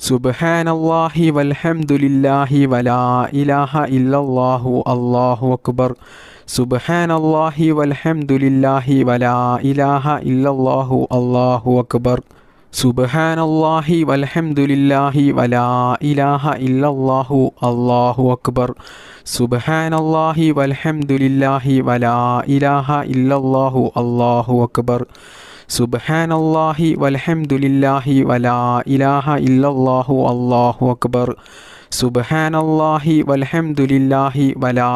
സുബ്ഹാനല്ലാഹി വൽഹംദുലില്ലാഹി വലാ ഇലാഹ ഇല്ലല്ലാഹു അല്ലാഹു അക്ബർ. സുബ്ഹാനല്ലാഹി വൽഹംദുലില്ലാഹി വലാ ഇലാഹ ഇല്ലല്ലാഹു അല്ലാഹു അക്ബർ. സുബ്ഹാനല്ലാഹി വൽഹംദുലില്ലാഹി വലാ ഇലാഹ ഇല്ലല്ലാഹു അല്ലാഹു അക്ബർ. സുബ്ഹാനല്ലാഹി വൽഹംദുലില്ലാഹി വലാ ഇലാഹ ഇല്ലല്ലാഹു അല്ലാഹു അക്ബർ. സുബ്ഹാനല്ലാഹി വൽഹംദുലില്ലാഹി വലാ ഇലാഹ ഇല്ലല്ലാഹു അല്ലാഹു അക്ബർ. സുബ്ഹാനല്ലാഹി വൽഹംദുലില്ലാഹി വലാ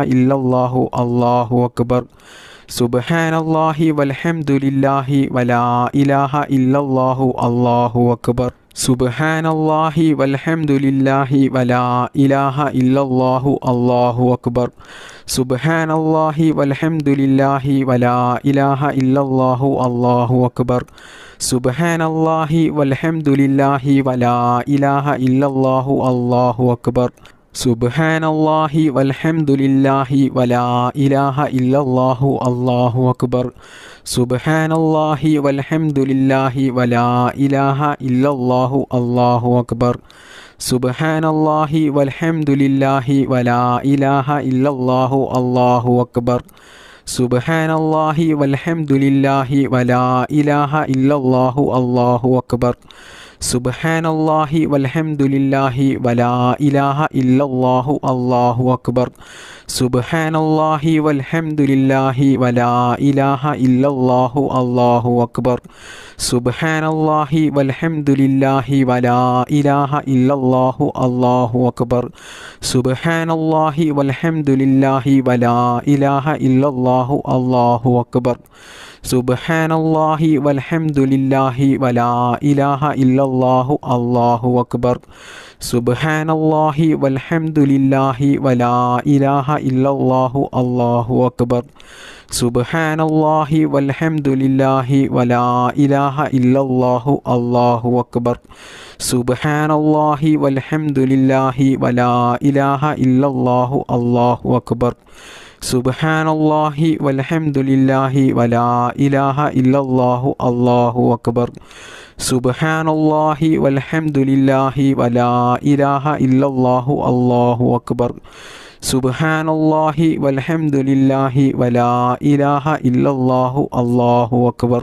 ഇലാഹ ഇല്ലല്ലാഹു അല്ലാഹു അക്ബർ. സുബ്ഹാനല്ലാഹി വൽഹംദുലില്ലാഹി വലാ ഇലാഹ ഇല്ലല്ലാഹു അല്ലാഹു അക്ബർ. സുബ്ഹാനല്ലാഹി വൽഹംദുലില്ലാഹി വലാ ഇലാഹ ഇല്ലല്ലാഹു അല്ലാഹു അക്ബർ. സുബ്ഹാനല്ലാഹി വൽഹംദുലില്ലാഹി വലാ ഇലാഹ ഇല്ലല്ലാഹു അല്ലാഹു അക്ബർ. സുബ്ഹാനല്ലാഹി വൽഹംദുലില്ലാഹി വലാ ഇലാഹ ഇല്ലല്ലാഹു അല്ലാഹു അക്ബർ. സുബ്ഹാനല്ലാഹി വൽഹംദുലില്ലാഹി വലാ ഇലാഹ ഇല്ലല്ലാഹു അല്ലാഹു അക്ബർ. സുബ്ഹാനല്ലാഹി വൽഹംദുലില്ലാഹി വലാ ഇലാഹ ഇല്ലല്ലാഹു അല്ലാഹു അക്ബർ. സുബ്ഹാനല്ലാഹി വൽഹംദുലില്ലാഹി വലാ ഇലാഹ ഇല്ലല്ലാഹു അല്ലാഹു അക്ബർ. സുബ്ഹാനല്ലാഹി വൽഹംദുലില്ലാഹി വലാ ഇലാഹ ഇല്ലല്ലാഹു അല്ലാഹു അക്ബർ. സുബ്ഹാനല്ലാഹി വൽഹംദുലില്ലാഹി വലാ ഇലാഹ ഇല്ലല്ലാഹു അല്ലാഹു അക്ബർ. സുബ്ഹാനല്ലാഹി വൽഹംദുലില്ലാഹി വലാ ഇലാഹ ഇല്ലല്ലാഹു അല്ലാഹു അക്ബർ. സുബ്ഹാനല്ലാഹി വൽഹംദുലില്ലാഹി വലാ ഇലാഹ ഇല്ലല്ലാഹു അല്ലാഹു അക്ബർ. സുബ്ഹാനല്ലാഹി വൽഹംദുലില്ലാഹി വലാ ഇലാഹ ഇല്ലല്ലാഹു അല്ലാഹു അക്ബർ. സുബ്ഹാനല്ലാഹി വൽഹംദുലില്ലാഹി വലാ ഇലാഹ ഇല്ലല്ലാഹു അല്ലാഹു അക്ബർ. സുബ്ഹാനല്ലാഹി വൽഹംദുലില്ലാഹി വലാ ഇലാഹ ഇല്ലല്ലാഹു അല്ലാഹു അക്ബർ. സുബ്ഹാനല്ലാഹി വൽഹംദുലില്ലാഹി വലാ ഇലാഹ ഇല്ലല്ലാഹു അല്ലാഹു അക്ബർ. സുബ്ഹാനല്ലാഹി വൽഹംദുലില്ലാഹി വലാ ഇലാഹ ഇല്ലല്ലാഹു അല്ലാഹു അക്ബർ. സുബ്ഹാനല്ലാഹി വൽഹംദുലില്ലാഹി വലാ ഇലാഹ ഇല്ലല്ലാഹു അല്ലാഹു അക്ബർ. സുബ്ഹാനല്ലാഹി വൽഹംദുലില്ലാഹി വലാ ഇലാഹ ഇല്ലല്ലാഹു അല്ലാഹു അക്ബർ. സുബ്ഹാനല്ലാഹി വൽഹംദുലില്ലാഹി വലാ ഇലാഹ ഇല്ലല്ലാഹു അല്ലാഹു അക്ബർ.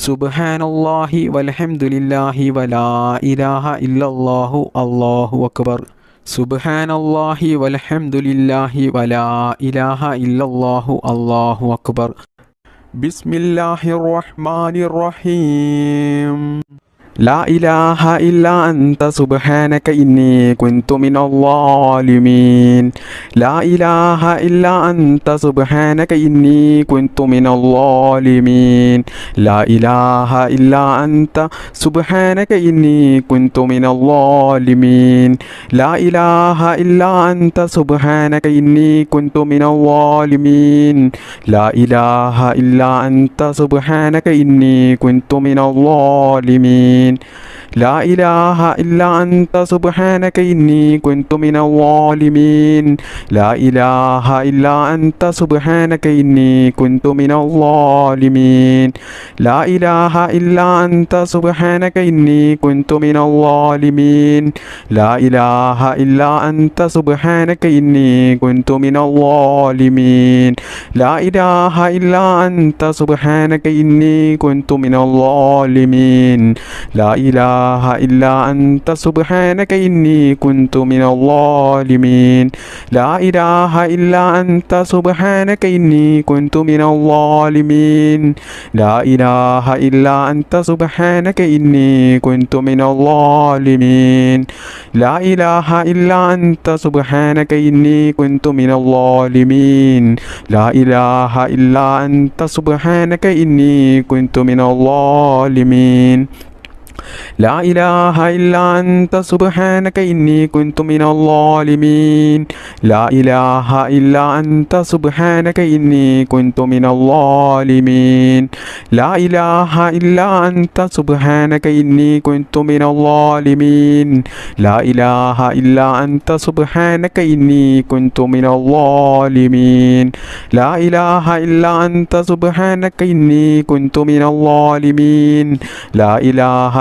സുബ്ഹാനല്ലാഹി വൽഹംദുലില്ലാഹി വലാ ഇലാഹ ഇല്ലല്ലാഹു അല്ലാഹു അക്ബർ. സുബ്ഹാനല്ലാഹി വൽഹംദുലില്ലാഹി വലാ ഇലാഹ ഇല്ലല്ലാഹു അല്ലാഹു അക്ബർ. ബിസ്മില്ലാഹിർ റഹ്മാനിർ റഹീം. ലാ ഇലാഹ ഇല്ലാ അൻത സുബ്ഹാനക ഇന്നി കുൻതു മിനൽ ളാലിമീൻ. ലാ ഇലാഹ ഇല്ലാ അൻത സുബ്ഹാനക ഇന്നി കുൻതു മിനൽ ളാലിമീൻ. ലാ ഇലാഹ ഇല്ലാ അൻത സുബ്ഹാനക ഇന്നി കുൻതു മിനൽ ളാലിമീൻ. ലാ ഇലാഹ ഇല്ലാ അൻത സുബ്ഹാനക ഇന്നി കുൻതു മിനൽ ളാലിമീൻ. ലാ ഇലാഹ ഇല്ലാ അൻത സുബ്ഹാനക ഇന്നി കുൻതു മിനൽ ളാലിമീൻ. لا إله إلا أنت سبحانك إني كنت من الظالمين. لا إله إلا أنت سبحانك إني كنت من الظالمين. لا إله إلا أنت سبحانك إني كنت من الظالمين. لا إله إلا أنت سبحانك إني كنت من الظالمين. لا إله إلا أنت سبحانك إني كنت من الظالمين. لا إله إلا أنت سبحانك إني كنت من الظالمين. لا إله إلا أنت سبحانك إني كنت من الظالمين. لا إله إلا أنت سبحانك إني كنت من الظالمين. لا إله إلا أنت سبحانك إني كنت من الظالمين. لا إله إلا أنت سبحانك إني كنت من الظالمين. لا إله إلا أنت سبحانك إني كنت من الظالمين. لا إله إلا أنت سبحانك إني كنت من الظالمين. لا إله إلا أنت سبحانك إني كنت من الظالمين. لا إله إلا أنت سبحانك إني كنت من الظالمين. لا إله إلا أنت سبحانك إني كنت من الظالمين. لا إله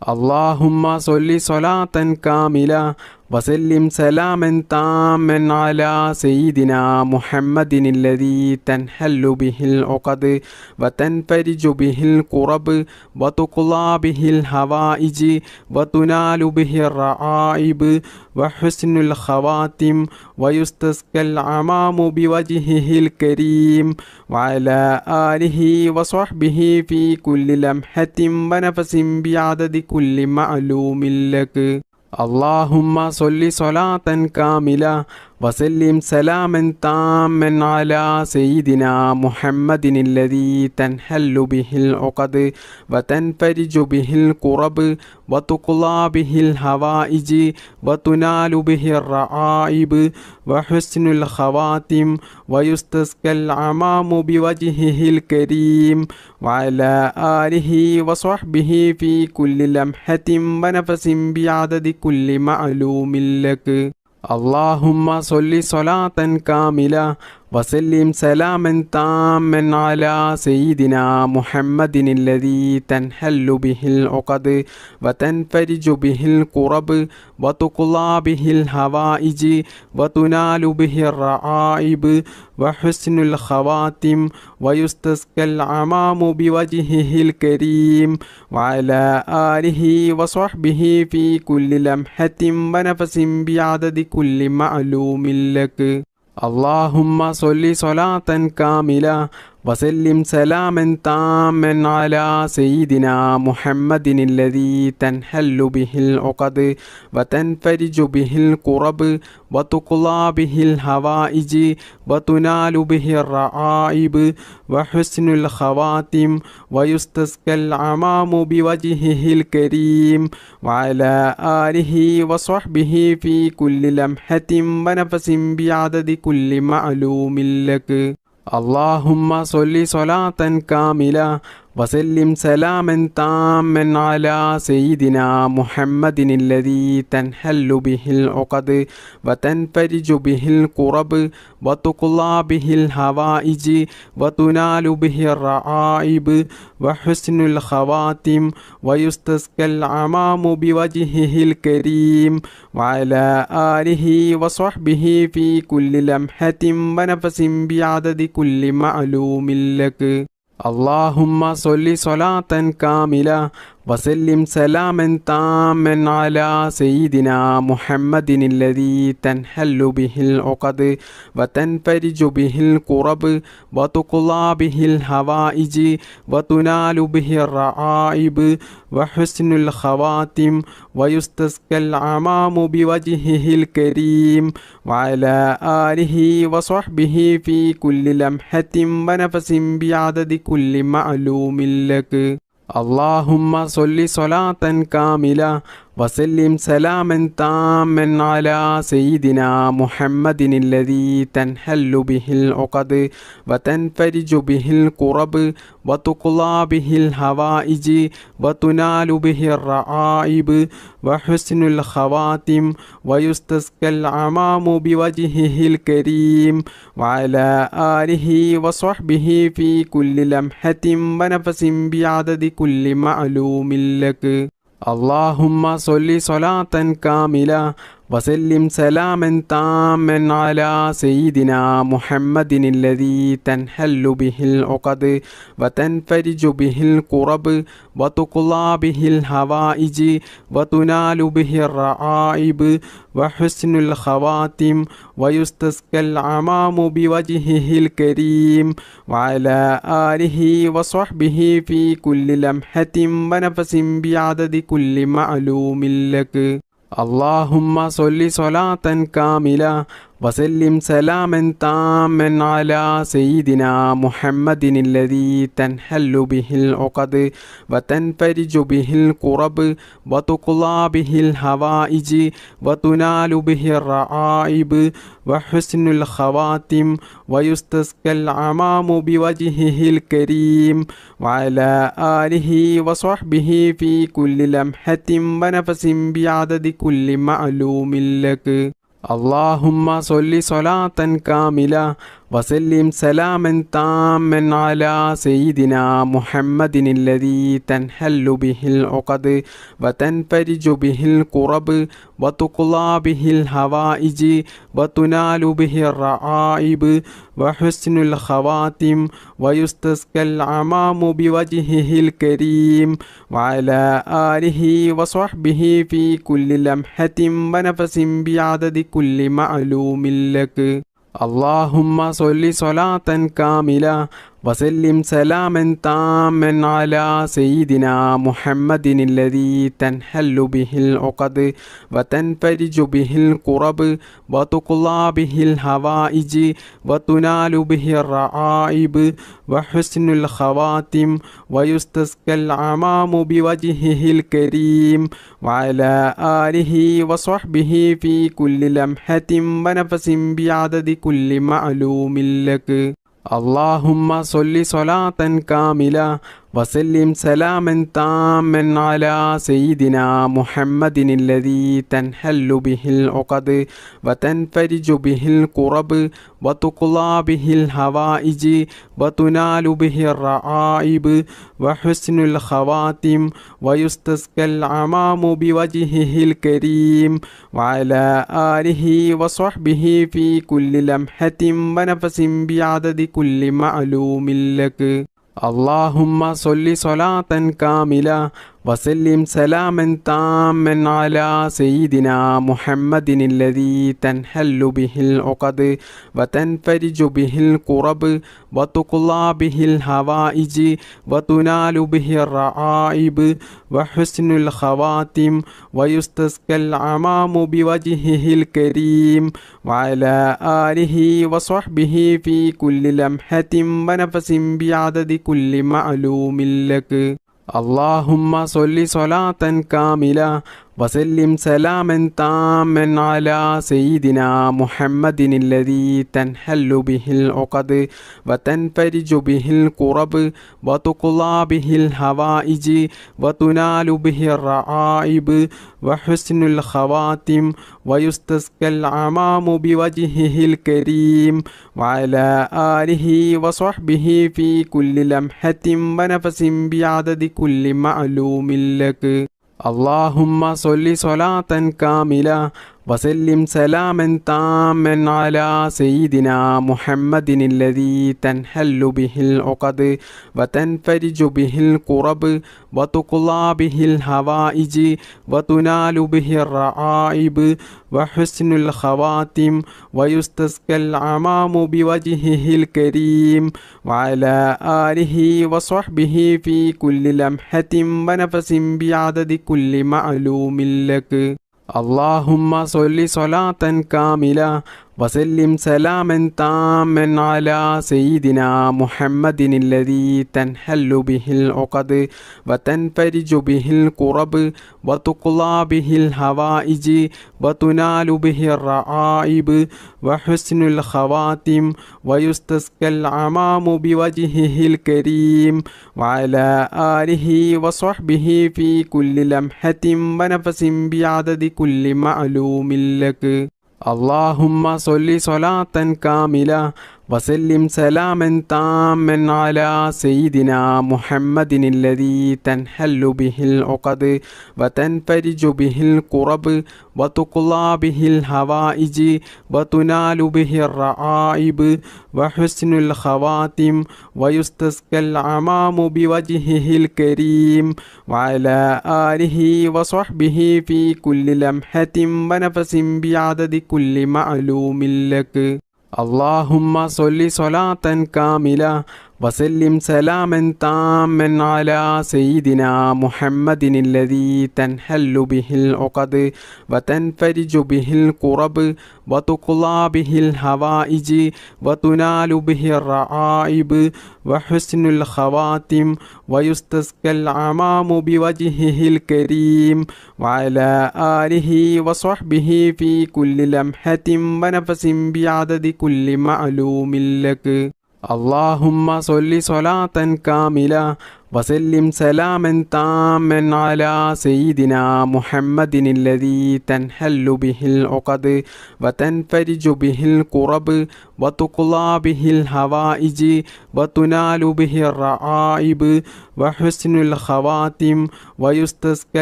اللهم صل صلاة كاملة وسلم سلاما تاما على سيدنا محمد الذي تنحل به العقد وتنفرج به الكرب وتقضى به الحوائج وتنال به الرعائب وحسن الخواتم ويستسقى الغمام بوجهه الكريم وعلى آله وصحبه في كل لمحة ونفس بعدد كل معلوم لك. اللهم صل صلاة كاملة وسلم سلاما تاما على سيدنا محمد الذي تنحل به العقد وتنفرج به الكرب وتقضى به الحوائج وتنال به الرعائب وحسن الخواتم ويستسقى الغمام بوجهه الكريم وعلى آله وصحبه في كل لمحة ونفس بعدد كل معلوم لك. اللهم صل صلاة كاملة وسلم سلاما تاما على سيدنا محمد الذي تنحل به العقد وتنفرج به الكرب وتقضى به الحوائج وتنال به الرعائب وحسن الخواتم ويستسقى الغمام بوجهه الكريم وعلى آله وصحبه في كل لمحة ونفس بعدد كل معلوم لك. اللهم صل صلاة كاملة وسلم سلاما تاما على سيدنا محمد الذي تنحل به العقد وتنفرج به الكرب وتقضى به الحوائج وتنال به الرعائب وحسن الخواتم ويستسقى الغمام بوجهه الكريم وعلى آله وصحبه في كل لمحة ونفس بعدد كل معلوم لك. اللهم صل صلاة كاملة وسلم سلاما تاما على سيدنا محمد الذي تنحل به العقد وتنفرج به الكرب وتقضى به الحوائج وتنال به الرعائب وحسن الخواتم ويستسقى الغمام بوجهه الكريم وعلى آله وصحبه في كل لمحة ونفس بعدد كل معلوم لك. اللهم صل صلاة كاملة وسلم سلاما تاما على سيدنا محمد الذي تنحل به العقد وتنفرج به الكرب وتقضى به الحوائج وتنال به الرعائب وحسن الخواتم ويستسقى الغمام بوجهه الكريم وعلى آله وصحبه في كل لمحة ونفس بعدد كل معلوم لك. اللهم صل صلاة كاملة وسلم سلاما تاما على سيدنا محمد الذي تنحل به العقد وتنفرج به الكرب وتقضى به الحوائج وتنال به الرعائب وحسن الخواتم ويستسقى الغمام بوجهه الكريم وعلى آله وصحبه في كل لمحة ونفس بعدد كل معلوم لك. اللهم صل صلاة كاملة وسلم سلاما تاما على سيدنا محمد الذي تنحل به العقد وتنفرج به الكرب وتقضى به الحوائج وتنال به الرعائب وحسن الخواتم ويستسقى الغمام بوجهه الكريم وعلى آله وصحبه في كل لمحة ونفس بعدد كل معلوم لك. اللهم صل صلاة كاملة وسلم سلاما تاما على سيدنا محمد الذي تنحل به العقد وتنفرج به الكرب وتقضى به الحوائج وتنال به الرعائب وحسن الخواتم ويستسقى الغمام بوجهه الكريم وعلى آله وصحبه في كل لمحة ونفس بعدد كل معلوم لك. اللهم صل صلاة كاملة وسلم سلاما تاما على سيدنا محمد الذي تنحل به العقد وتنفرج به الكرب وتقضى به الحوائج وتنال به الرعائب وحسن الخواتم ويستسقى الغمام بوجهه الكريم وعلى آله وصحبه في كل لمحة ونفس بعدد كل معلوم لك. اللهم صل صلاة كاملة وسلم سلاما تاما على سيدنا محمد الذي تنحل به العقد وتنفرج به الكرب وتقضى به الحوائج وتنال به الرعائب وحسن الخواتم ويستسقى الغمام بوجهه الكريم وعلى آله وصحبه في كل لمحة ونفس بعدد كل معلوم لك. اللهم صل صلاة كاملة وسلم سلاما تاما على سيدنا محمد الذي تنحل به العقد وتنفرج به الكرب وتقضى به الحوائج وتنال به الرعائب وحسن الخواتم ويستسقى الغمام بوجهه الكريم وعلى آله وصحبه في كل لمحة ونفس بعدد كل معلوم لك. اللهم صل صلاة كاملة وسلم سلاما تاما على سيدنا محمد الذي تنحل به العقد وتنفرج به الكرب وتقضى به الحوائج وتنال به الرعائب وحسن الخواتم ويستسقى الغمام بوجهه الكريم وعلى آله وصحبه في كل لمحة ونفس بعدد كل معلوم لك. اللهم صل صلاة كاملة وسلم سلاما تاما على سيدنا محمد الذي تنحل به العقد وتنفرج به الكرب وتقضى به الحوائج وتنال به الرعائب وحسن الخواتم ويستسقى الغمام بوجهه الكريم وعلى آله وصحبه في كل لمحة ونفس بعدد كل معلوم لك. اللهم صل صلاة كاملة وسلم سلاما تاما على سيدنا محمد الذي تنحل به العقد وتنفرج به الكرب وتقضى به الحوائج وتنال به الرعائب وحسن الخواتم ويستسقى الغمام بوجهه الكريم وعلى آله وصحبه في كل لمحة ونفس بعدد كل معلوم لك. اللهم صل صلاة كاملة وسلم سلاما تاما على سيدنا محمد الذي تنحل به العقد وتنفرج به الكرب وتقضى به الحوائج وتنال به الرعائب وحسن الخواتم ويستسقى الغمام بوجهه الكريم وعلى آله وصحبه في كل لمحة ونفس بعدد كل معلوم لك. اللهم صل صلاة كاملة وسلم سلاما تاما على سيدنا محمد الذي تنحل به العقد وتنفرج به الكرب وتقضى به الحوائج وتنال به الرعائب وحسن الخواتم ويستسقى الغمام بوجهه الكريم وعلى آله وصحبه في كل لمحة ونفس بعدد كل معلوم لك. اللهم صل صلاة كاملة وسلم سلاما تاما على سيدنا محمد الذي تنحل به العقد وتنفرج به الكرب وتقضى به الحوائج وتنال به الرعائب وحسن الخواتم ويستسقى الغمام بوجهه الكريم وعلى آله وصحبه في كل لمحة ونفس بعدد كل معلوم لك. اللهم صل صلاة كاملة وسلم سلاما تاما على سيدنا محمد الذي تنحل به العقد وتنفرج به الكرب وتقضى به الحوائج وتنال به الرعائب وحسن الخواتم ويستسقى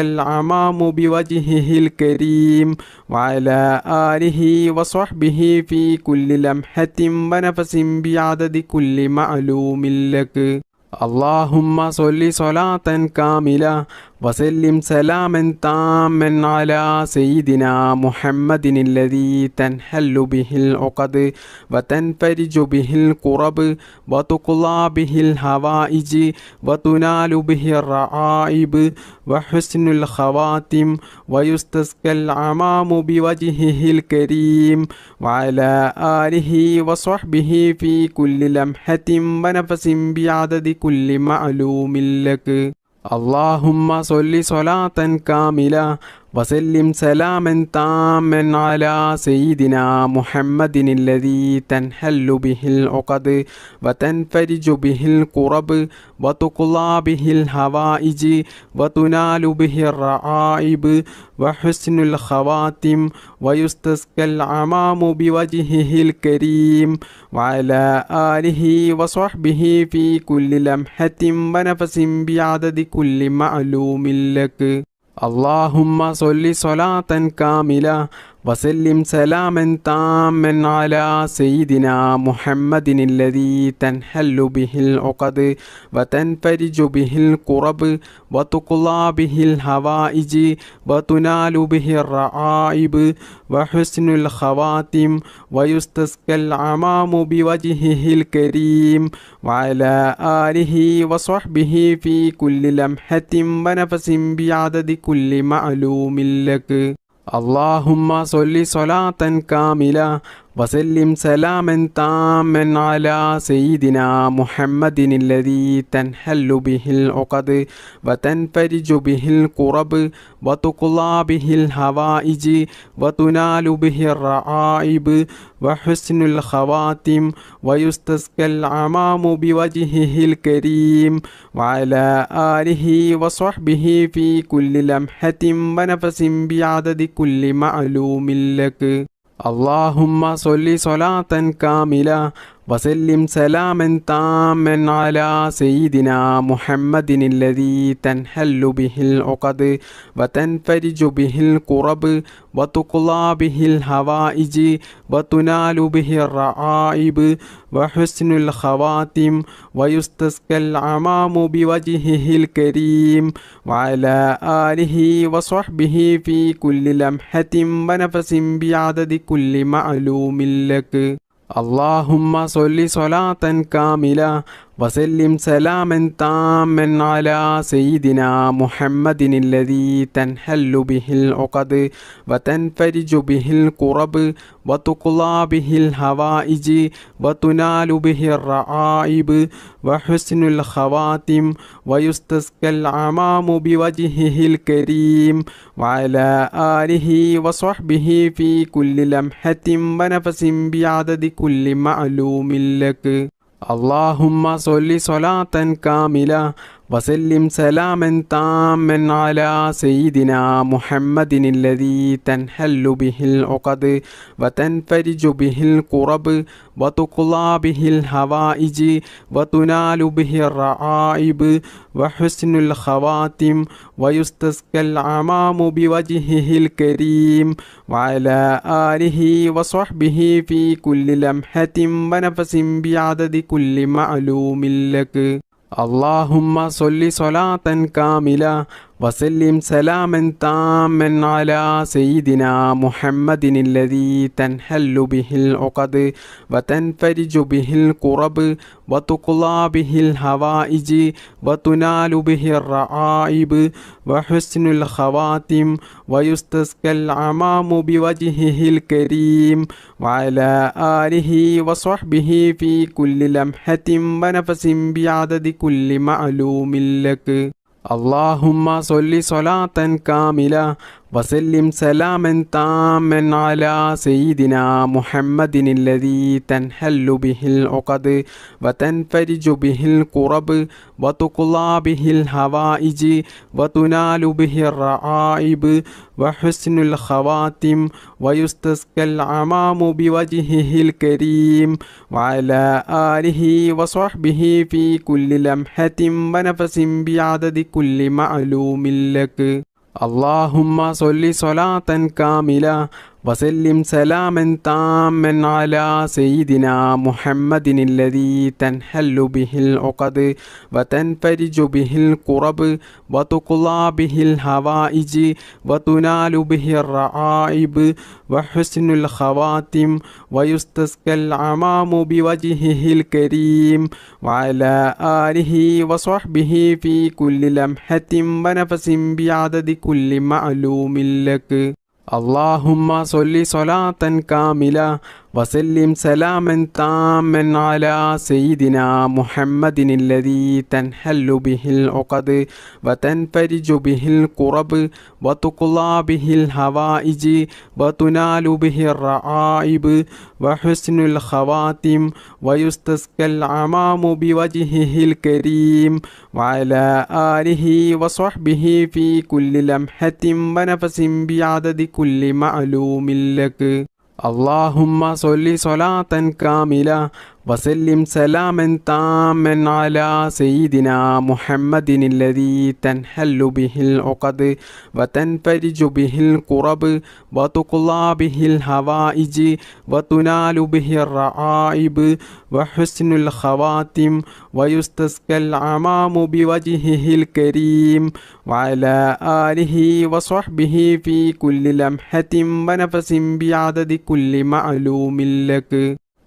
الغمام بوجهه الكريم وعلى آله وصحبه في كل لمحة ونفس بعدد كل معلوم لك. اللهم صل صلاة كاملة وسلم سلاما تاما على سيدنا محمد الذي تنحل به العقد وتنفرج به الكرب وتقضى به الحوائج وتنال به الرعائب وحسن الخواتم ويستسقى الغمام بوجهه الكريم وعلى آله وصحبه في كل لمحة ونفس بعدد كل معلوم لك. اللهم صل صلاة كاملة وسلم سلاما تاما على سيدنا محمد الذي تنحل به العقد وتنفرج به الكرب وتقضى به الحوائج وتنال به الرعائب وحسن الخواتم ويستسقى الغمام بوجهه الكريم وعلى آله وصحبه في كل لمحة ونفس بعدد كل معلوم لك. اللهم صل صلاة كاملة وسلم سلاما تاما على سيدنا محمد الذي تنحل به العقد وتنفرج به الكرب وتقضى به الحوائج وتنال به الرعائب وحسن الخواتم ويستسقى الغمام بوجهه الكريم وعلى آله وصحبه في كل لمحة ونفس بعدد كل معلوم لك. اللهم صل صلاة كاملة وسلم سلاما تاما على سيدنا محمد الذي تنحل به العقد وتنفرج به الكرب وتقضى به الحوائج وتنال به الرعائب وحسن الخواتم ويستسقى الغمام بوجهه الكريم وعلى آله وصحبه في كل لمحة ونفس بعدد كل معلوم لك. اللهم صل صلاة كاملة وسلم سلاما تاما على سيدنا محمد الذي تنحل به العقد وتنفرج به الكرب وتقضى به الحوائج وتنال به الرعائب وحسن الخواتم ويستسقى الغمام بوجهه الكريم وعلى آله وصحبه في كل لمحة ونفس بعدد كل معلوم لك. اللهم صل صلاة كاملة وسلم سلاما تاما على سيدنا محمد الذي تنحل به العقد وتنفرج به الكرب وتقضى به الحوائج وتنال به الرعائب وحسن الخواتم ويستسقى الغمام بوجهه الكريم وعلى آله وصحبه في كل لمحة ونفس بعدد كل معلوم لك. اللهم صل صلاة كاملة وسلم سلاما تاما على سيدنا محمد الذي تنحل به العقد وتنفرج به الكرب وتقضى به الحوائج وتنال به الرعائب وحسن الخواتم ويستسقى الغمام بوجهه الكريم وعلى آله وصحبه في كل لمحة ونفس بعدد كل معلوم لك. اللهم صل صلاة كاملة وسلم سلاما تاما على سيدنا محمد الذي تنحل به العقد وتنفرج به الكرب وتقضى به الحوائج وتنال به الرعائب وحسن الخواتم ويستسقى الغمام بوجهه الكريم وعلى آله وصحبه في كل لمحة ونفس بعدد كل معلوم لك. اللهم صل صلاة كاملة وسلم سلاما تاما على سيدنا محمد الذي تنحل به العقد وتنفرج به الكرب وتقضى به الحوائج وتنال به الرعائب وحسن الخواتم ويستسقى الغمام بوجهه الكريم وعلى آله وصحبه في كل لمحة ونفس بعدد كل معلوم لك. اللهم صل صلاة كاملة وسلم سلاما تاما على سيدنا محمد الذي تنحل به العقد وتنفرج به الكرب وتقضى به الحوائج وتنال به الرعائب وحسن الخواتم ويستسقى الغمام بوجهه الكريم وعلى آله وصحبه في كل لمحة ونفس بعدد كل معلوم لك. اللهم صل صلاة كاملة وسلم سلاما تاما على سيدنا محمد الذي تنحل به العقد وتنفرج به الكرب وتقضى به الحوائج وتنال به الرعائب وحسن الخواتم ويستسقى الغمام بوجهه الكريم وعلى آله وصحبه في كل لمحة ونفس بعدد كل معلوم لك. اللهم صل صلاة كاملة وسلم سلاما تاما على سيدنا محمد الذي تنحل به العقد وتنفرج به الكرب وتقضى به الحوائج وتنال به الرعائب وحسن الخواتم ويستسقى الغمام بوجهه الكريم وعلى آله وصحبه في كل لمحة ونفس بعدد كل معلوم لك.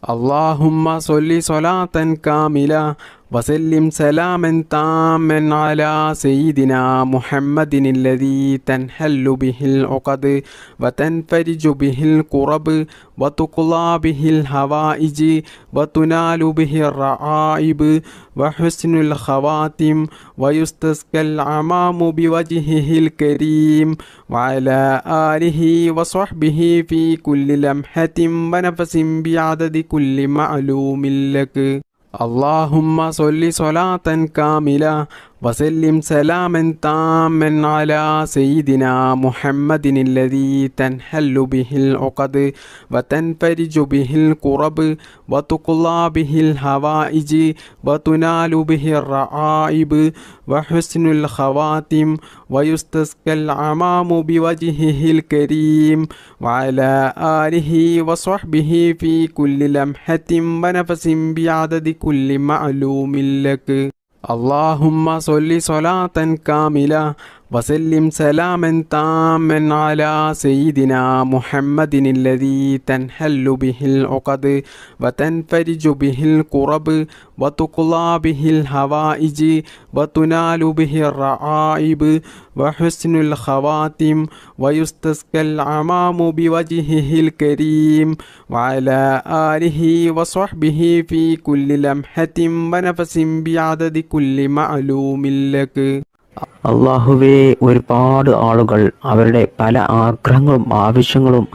اللهم صل صلاة كاملة وسلم سلاما تاما على سيدنا محمد الذي تنحل به العقد وتنفرج به الكرب وتقضى به الحوائج وتنال به الرعائب وحسن الخواتم ويستسقى الغمام بوجهه الكريم وعلى آله وصحبه في كل لمحة ونفس بعدد كل معلوم لك. اللهم صل صلاة كاملة وسلم سلاما تاما على سيدنا محمد الذي تنحل به العقد وتنفرج به الكرب وتقضى به الحوائج وتنال به الرعائب وحسن الخواتم ويستسقى الغمام بوجهه الكريم وعلى آله وصحبه في كل لمحة ونفس بعدد كل معلوم لك. اللهم صل صلاة كاملة وسلم سلاما تاما على سيدنا محمد الذي تنحل به العقد وتنفرج به الكرب وتقضى به الحوائج وتنال به الرعائب وحسن الخواتم ويستسقى الغمام بوجهه الكريم وعلى آله وصحبه في كل لمحة ونفس بعدد كل معلوم لك. അള്ളാഹുവേ, ഒരുപാട് ആളുകൾ അവരുടെ പല ആഗ്രഹങ്ങളും ആവശ്യങ്ങളും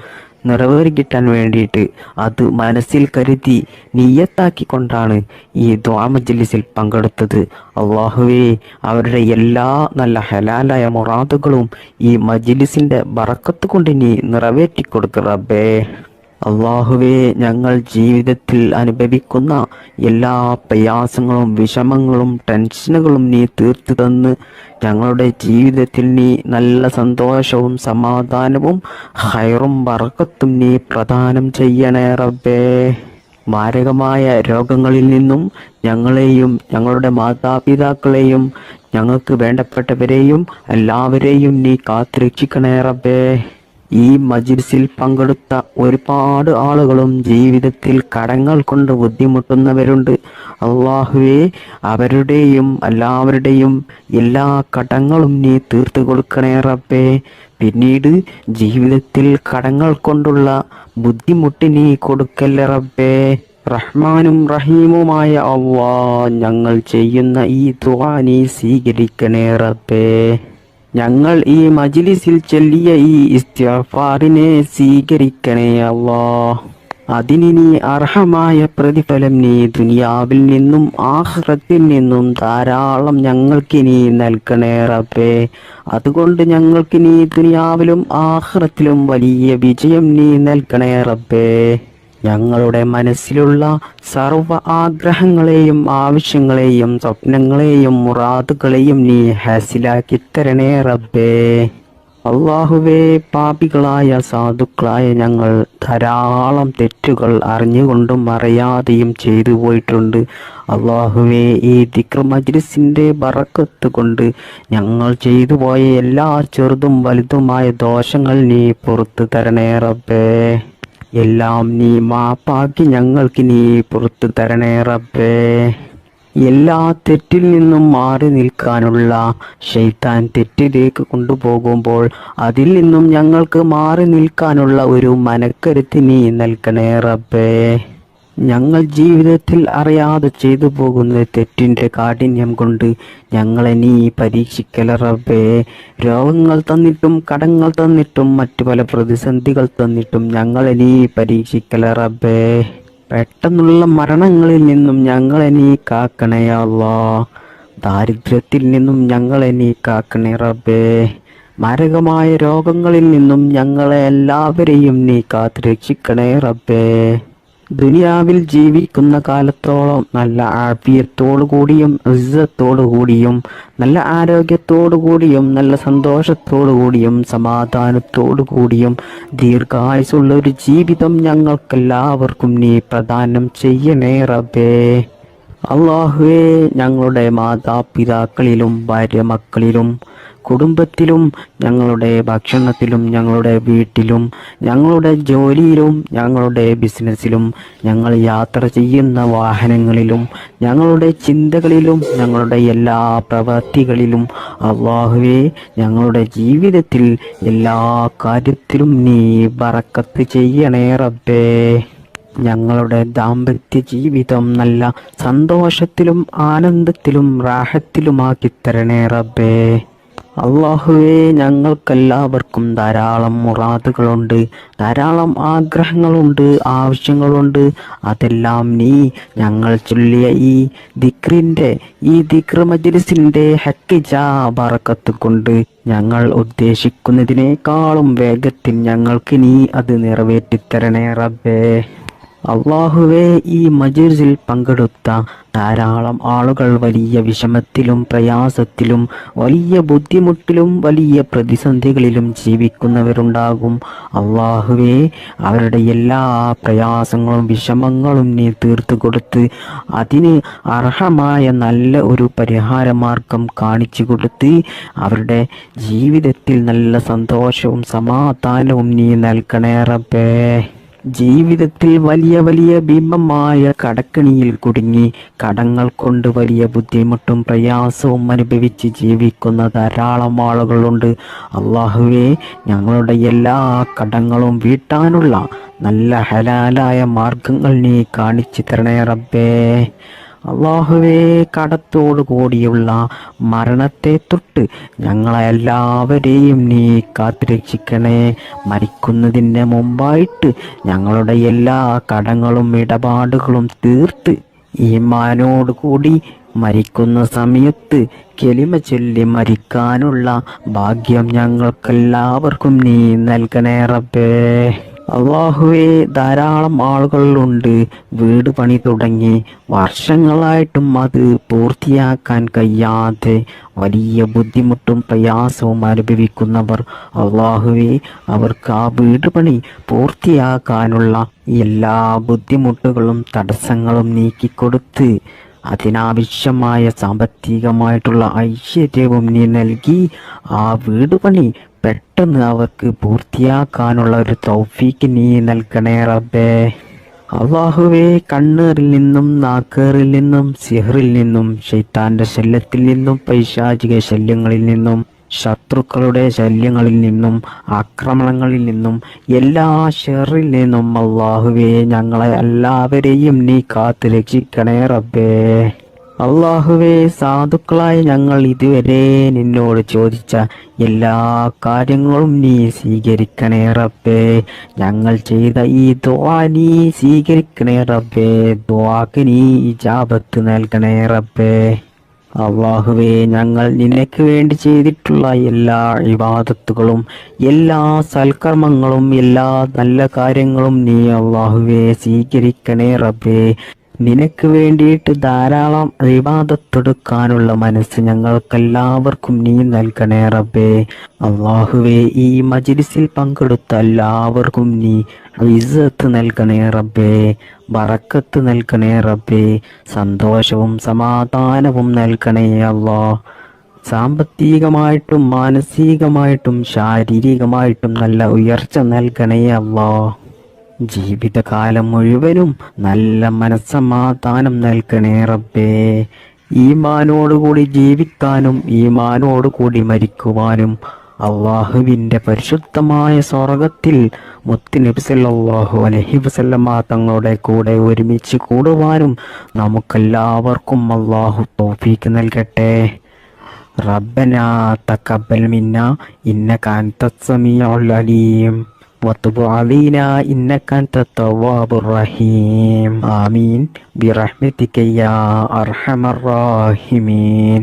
നിറവേറിക്കിട്ടാൻ വേണ്ടിയിട്ട് അത് മനസ്സിൽ കരുതി നിയ്യത്താക്കിക്കൊണ്ടാണ് ഈ ദുആ മജ്‌ലിസിൽ പങ്കെടുത്തത്. അള്ളാഹുവേ, അവരുടെ എല്ലാ നല്ല ഹലാലായ മുറാദുകളും ഈ മജ്‌ലിസിൻ്റെ ബറക്കത്ത് കൊണ്ട് നീ നിറവേറ്റി കൊടുക്ക് റബ്ബേ. അള്ളാഹുവേ, ഞങ്ങൾ ജീവിതത്തിൽ അനുഭവിക്കുന്ന എല്ലാ പ്രയാസങ്ങളും വിഷമങ്ങളും ടെൻഷനുകളും നീ തീർത്തു തന്ന് ഞങ്ങളുടെ ജീവിതത്തിൽ നീ നല്ല സന്തോഷവും സമാധാനവും ഹൈറും ബറക്കത്തും നീ പ്രദാനം ചെയ്യണേ റബ്ബേ. മാരകമായ രോഗങ്ങളിൽ നിന്നും ഞങ്ങളെയും ഞങ്ങളുടെ മാതാപിതാക്കളെയും ഞങ്ങൾക്ക് വേണ്ടപ്പെട്ടവരെയും എല്ലാവരെയും നീ കാത്തുരക്ഷിക്കണേ റബ്ബേ. ഈ മജ്‌ലിസിൽ പങ്കെടുത്ത ഒരുപാട് ആളുകളും ജീവിതത്തിൽ കടങ്ങൾ കൊണ്ട് ബുദ്ധിമുട്ടുന്നവരുണ്ട്. അള്ളാഹുവേ, അവരുടെയും എല്ലാവരുടെയും എല്ലാ കടങ്ങളും നീ തീർത്തു കൊടുക്കണേ റബ്ബേ. പിന്നീട് ജീവിതത്തിൽ കടങ്ങൾ കൊണ്ടുള്ള ബുദ്ധിമുട്ട് നീ കൊടുക്കല്ലേ റബ്ബേ. റഹ്മാനും റഹീമുമായ അല്ലാഹ്, ഞങ്ങൾ ചെയ്യുന്ന ഈ ദുആ നീ സ്വീകരിക്കണേ റബ്ബേ. ഞങ്ങൾ ഈ മജ്ലിസിൽ ചൊല്ലിയ ഈ ഇസ്തിഗ്ഫാറിനെ സ്വീകരിക്കണേ അല്ലാ. അതിന് നീ അർഹമായ പ്രതിഫലം നീ ദുനിയാവിൽ നിന്നും ആഖിറത്തിൽ നിന്നും ധാരാളം ഞങ്ങൾക്ക് നീ നൽകണേ റബ്ബേ. അതുകൊണ്ട് ഞങ്ങൾക്ക് നീ ദുനിയാവിലും ആഖിറത്തിലും വലിയ വിജയം നീ നൽകണേ റബ്ബേ. ഞങ്ങളുടെ മനസ്സിലുള്ള സർവ്വ ആഗ്രഹങ്ങളെയും ആവശ്യങ്ങളെയും സ്വപ്നങ്ങളെയും മുറാദുകളെയും നീ ഹാസിലാക്കി തരണേ റബ്ബേ. അള്ളാഹുവേ, പാപികളായ സാധുക്കളായ ഞങ്ങൾ ധാരാളം തെറ്റുകൾ അറിഞ്ഞുകൊണ്ടും അറിയാതെയും ചെയ്തു പോയിട്ടുണ്ട്. അള്ളാഹുവേ, ഈ ദിക്ർ മജ്ലിസിന്റെ ബറക്കത്ത് കൊണ്ട് ഞങ്ങൾ ചെയ്തു പോയ എല്ലാ ചെറുതും വലുതുമായ ദോഷങ്ങൾ നീ പുറത്തു തരണേ റബ്ബേ. എല്ലാം നീ മാപ്പാക്കി ഞങ്ങൾക്ക് നീ പുറത്തു തരണേ റബ്ബേ. എല്ലാ തെറ്റിൽ നിന്നും മാറി നിൽക്കാനുള്ള ശൈത്താൻ തെറ്റിലേക്ക് കൊണ്ടുപോകുമ്പോൾ അതിൽ നിന്നും ഞങ്ങൾക്ക് മാറി നിൽക്കാനുള്ള ഒരു മനക്കരുത്ത് നീ നൽകണേ റബ്ബേ. ഞങ്ങൾ ജീവിതത്തിൽ അറിയാതെ ചെയ്തു പോകുന്ന തെറ്റിൻ്റെ കാഠിന്യം കൊണ്ട് ഞങ്ങളെ നീ പരീക്ഷിക്കല റബ്ബേ. രോഗങ്ങൾ തന്നിട്ടും കടങ്ങൾ തന്നിട്ടും മറ്റു പല പ്രതിസന്ധികൾ തന്നിട്ടും ഞങ്ങളെ നീ പരീക്ഷിക്കല റബ്ബേ. പെട്ടെന്നുള്ള മരണങ്ങളിൽ നിന്നും ഞങ്ങളെ നീ കാക്കണേ അല്ലാ. ദാരിദ്ര്യത്തിൽ നിന്നും ഞങ്ങളെ നീ കാക്കണേ റബ്ബേ. മാരകമായ രോഗങ്ങളിൽ നിന്നും ഞങ്ങളെ എല്ലാവരെയും നീ കാത്തു രക്ഷിക്കണേ റബ്ബേ. ദുനിയാവിൽ ജീവിക്കുന്ന കാലത്തോളം നല്ല ആഫിയത്തോടു കൂടിയും ഇസ്സത്തോടു കൂടിയും നല്ല ആരോഗ്യത്തോടു കൂടിയും നല്ല സന്തോഷത്തോടു കൂടിയും സമാധാനത്തോടു കൂടിയും ദീർഘായുസുള്ള ഒരു ജീവിതം ഞങ്ങൾക്കെല്ലാവർക്കും നീ പ്രദാനം ചെയ്യണേ റബ്ബേ. അള്ളാഹുവേ, ഞങ്ങളുടെ മാതാപിതാക്കളിലും ഭാര്യ മക്കളിലും കുടുംബത്തിലും ഞങ്ങളുടെ ഭക്ഷണത്തിലും ഞങ്ങളുടെ വീട്ടിലും ഞങ്ങളുടെ ജോലിയിലും ഞങ്ങളുടെ ബിസിനസ്സിലും ഞങ്ങൾ യാത്ര ചെയ്യുന്ന വാഹനങ്ങളിലും ഞങ്ങളുടെ ചിന്തകളിലും ഞങ്ങളുടെ എല്ലാ പ്രവൃത്തികളിലും അല്ലാഹുവേ, ഞങ്ങളുടെ ജീവിതത്തിൽ എല്ലാ കാര്യത്തിലും നീ ബറക്കത്ത് ചെയ്യണേ റബ്ബേ. ഞങ്ങളുടെ ദാമ്പത്യ ജീവിതം നല്ല സന്തോഷത്തിലും ആനന്ദത്തിലും റാഹത്തിലുമാക്കി തരണേ റബ്ബേ. അള്ളാഹുവേ, ഞങ്ങൾക്കെല്ലാവർക്കും ധാരാളം മുറാദുകളുണ്ട്, ധാരാളം ആഗ്രഹങ്ങളുണ്ട്, ആവശ്യങ്ങളുണ്ട്. അതെല്ലാം നീ ഞങ്ങൾ ചൊല്ലിയ ഈ ദിക്ർ മജ്ലിസിന്റെ ഹക്കിജാ ബറക്കത്ത് കൊണ്ട് ഞങ്ങൾ ഉദ്ദേശിക്കുന്നതിനേക്കാളും വേഗത്തിൽ ഞങ്ങൾക്ക് നീ അത് നിറവേറ്റിത്തരണേ റബ്ബേ. അള്ളാഹുവേ, ഈ മജ്ലിസിൽ പങ്കെടുത്ത ധാരാളം ആളുകൾ വലിയ വിഷമത്തിലും പ്രയാസത്തിലും വലിയ ബുദ്ധിമുട്ടിലും വലിയ പ്രതിസന്ധികളിലും ജീവിക്കുന്നവരുണ്ടാകും. അള്ളാഹുവേ, അവരുടെ എല്ലാ പ്രയാസങ്ങളും വിഷമങ്ങളും നീ തീർത്തു കൊടുത്ത് അതിന് അർഹമായ നല്ല ഒരു പരിഹാരമാർഗം കാണിച്ചു കൊടുത്ത് അവരുടെ ജീവിതത്തിൽ നല്ല സന്തോഷവും സമാധാനവും നീ നൽകണേ റബ്ബേ. ജീവിതത്തിൽ വലിയ വലിയ ഭീമമായ കടക്കണിയിൽ കുടുങ്ങി കടങ്ങൾ കൊണ്ട് വലിയ ബുദ്ധിമുട്ടും പ്രയാസവും അനുഭവിച്ച് ജീവിക്കുന്ന ധാരാളം ആളുകളുണ്ട്. അള്ളാഹുവേ, ഞങ്ങളുടെ എല്ലാ കടങ്ങളും വീട്ടാനുള്ള നല്ല ഹലാലായ മാർഗങ്ങൾ നീ കാണിച്ചു തരണേ റബ്ബേ. അള്ളാഹുവേ, കടത്തോടു കൂടിയുള്ള മരണത്തെ തൊട്ട് ഞങ്ങളെല്ലാവരെയും നീ കാത്തുരക്ഷിക്കണേ. മരിക്കുന്നതിന് മുമ്പായിട്ട് ഞങ്ങളുടെ എല്ലാ കടങ്ങളും ഇടപാടുകളും തീർത്ത് ഈമാനോട് കൂടി മരിക്കുന്ന സമയത്ത് കലിമ ചൊല്ലി മരിക്കാനുള്ള ഭാഗ്യം ഞങ്ങൾക്കെല്ലാവർക്കും നീ നൽകണേ റബ്ബേ. അള്ളാഹുവേ, ധാരാളം ആളുകളുണ്ട് വീട് പണി തുടങ്ങി വർഷങ്ങളായിട്ടും അത് പൂർത്തിയാക്കാൻ കഴിയാതെ വലിയ ബുദ്ധിമുട്ടും പ്രയാസവും അനുഭവിക്കുന്നവർ. അള്ളാഹുവേ, അവർക്ക് ആ വീട് പണി പൂർത്തിയാക്കാനുള്ള എല്ലാ ബുദ്ധിമുട്ടുകളും തടസ്സങ്ങളും നീക്കിക്കൊടുത്ത് അതിനാവശ്യമായ സാമ്പത്തികമായിട്ടുള്ള ഐശ്വര്യവും നീ നൽകി ആ വീട് പണി പെട്ടെന്ന് അവർക്ക് പൂർത്തിയാക്കാനുള്ള ഒരു തൗഫീക്ക് നീ നൽകണേ റബ്ബേ. അള്ളാഹുവേ, കണ്ണേറിൽ നിന്നും നാക്കേറിൽ നിന്നും സിഹറിൽ നിന്നും ശൈത്താന്റെ ശല്യത്തിൽ നിന്നും പൈശാചിക ശല്യങ്ങളിൽ നിന്നും ശത്രുക്കളുടെ ശല്യങ്ങളിൽ നിന്നും ആക്രമണങ്ങളിൽ നിന്നും എല്ലാ ഷെറിൽ നിന്നും അള്ളാഹുവേ, ഞങ്ങളെ എല്ലാവരെയും നീ കാത്തു രക്ഷിക്കണേ റബ്ബേ. അള്ളാഹുവേ, സാധുക്കളായ ഞങ്ങൾ ഇതുവരെ നിന്നോട് ചോദിച്ച എല്ലാ കാര്യങ്ങളും നീ സ്വീകരിക്കണേ റബ്ബേ. ഞങ്ങൾ ചെയ്ത ഈ ദുആ നീ സ്വീകരിക്കണേ റബ്ബേ. ദുആക്ക് നീ ഇജാബത്ത് നൽകണേ റബ്ബേ. അള്ളാഹുവേ, ഞങ്ങൾ നിനക്ക് വേണ്ടി ചെയ്തിട്ടുള്ള എല്ലാ ഇബാദത്തുകളും എല്ലാ സൽക്കർമ്മങ്ങളും എല്ലാ നല്ല കാര്യങ്ങളും നീ അള്ളാഹുവേ സ്വീകരിക്കണേ റബ്ബേ. നിനക്ക് വേണ്ടിയിട്ട് ധാരാളം ഇബാദത്തെടുക്കാനുള്ള മനസ്സ് ഞങ്ങൾക്കെല്ലാവർക്കും നീ നൽകണേ റബ്ബേ. അള്ളാഹുവേ, ഈ മജ്ലിസിൽ പങ്കെടുത്ത എല്ലാവർക്കും നീ ഇസ്സത്ത് നൽകണേ റബ്ബേ, ബറക്കത്ത് നൽകണേ റബ്ബേ, സന്തോഷവും സമാധാനവും നൽകണേ അല്ലാ. സാമ്പത്തികമായിട്ടും മാനസികമായിട്ടും ശാരീരികമായിട്ടും നല്ല ഉയർച്ച നൽകണേ അല്ലാ. ജീവിതകാലം മുഴുവനും നല്ല മനസ്സമാധാനം നൽകണേ റബ്ബേ. ഈമാനോടുകൂടി ജീവിക്കാനും ഈമാനോടുകൂടി മരിക്കുവാനും അള്ളാഹുവിൻ്റെ പരിശുദ്ധമായ സ്വർഗത്തിൽ മുത്തുനബി സല്ലല്ലാഹു അലൈഹി വസല്ലമ തങ്ങളുടെ കൂടെ ഒരുമിച്ച് കൂടുവാനും നമുക്കെല്ലാവർക്കും അള്ളാഹു തൗഫീക്ക് നൽകട്ടെ. റബ്ബനാ തഖബ്ബൽ മിന്നാ ഇന്നക അൻതസ് സമീഉൽ അലീം വതുബ് അലൈനാ ഇന്നക അൻതത് തവ്വാബുർ റഹീം. ആമീൻ ബിറഹ്മതിക യാ അർഹമർ റഹീമീൻ.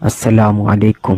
അസ്സലാമു അലൈക്കും.